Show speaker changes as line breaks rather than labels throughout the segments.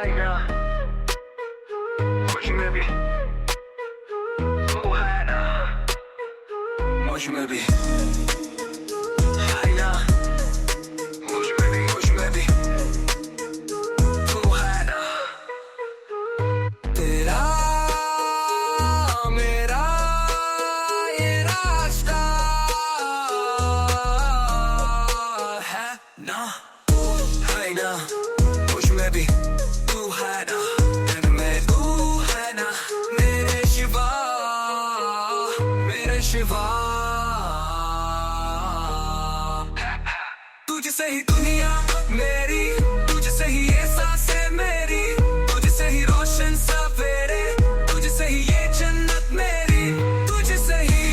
Higher, much maybe. Oh, higher, much maybe. Higher, much maybe. Oh, higher. तेरा मेरा ये रास्ता है ना, है ना, मुझ में भी तू है ना, तेरे में तू है ना, मेरे शिवा तुझसे ही दुनिया मेरी, तुझसे ही ये सांसें मेरी, तुझसे ही रोशन सवेरे, तुझसे ही ये जन्नत मेरी, तुझसे ही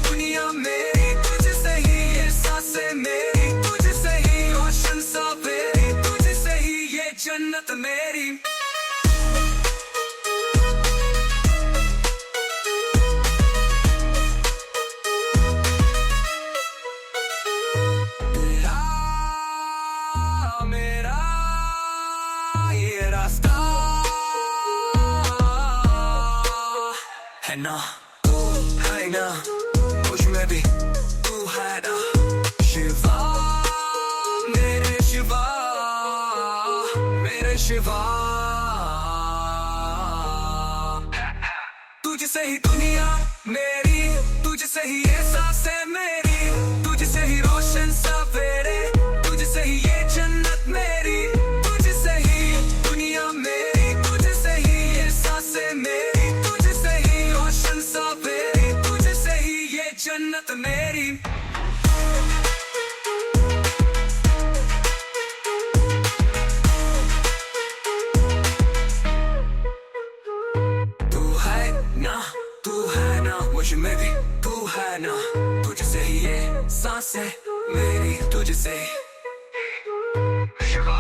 दुनिया मेरी, तुझसे ही ये सांसें मेरी, तुझसे ही रोशन सवेरे, तुझसे ही ये जन्नत मेरी। है ना, है ना, मुझ में भी तू है ना, शिवा मेरे शिवा तुझसे ही दुनिया मेरी, तुझसे ही ये सांसें मेरी, तुझसे ही रोशन सवेरे, तुझसे ही ये जन्नत मेरी, तुझसे ही दुनिया मेरी, तुझसे ही ये सांसें मेरी, तुझसे ही रोशन सवेरे, तुझसे ही ये जन्नत मेरी। तू है ना, मुझ में भी तू है ना, तुझसे ही ये सांसें मेरी, तुझसे ही शिवा।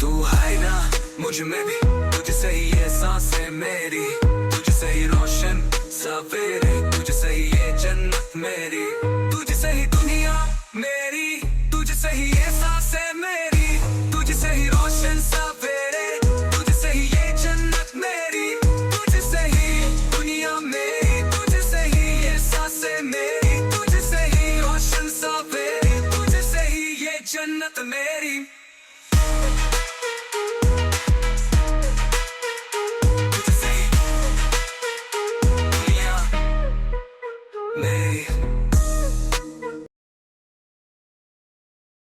तू है ना, मुझ में भी तुझसे ही ये सांसें मेरी, तुझसे ही रोशन सवेरे, तुझसे ही ये जन्नत मेरी, तुझसे ही दुनिया मेरी, तुझसे ही ये सांसें मेरी, तुझसे ही रोशन सवेरे, तुझसे ही ये जन्नत मेरी, तुझसे ही दुनिया मेरी, तुझसे ही ये सांसें मेरी, तुझसे ही रोशन सवेरे, तुझसे ही ये जन्नत मेरी। तुझसे ही दुनिया मेरी।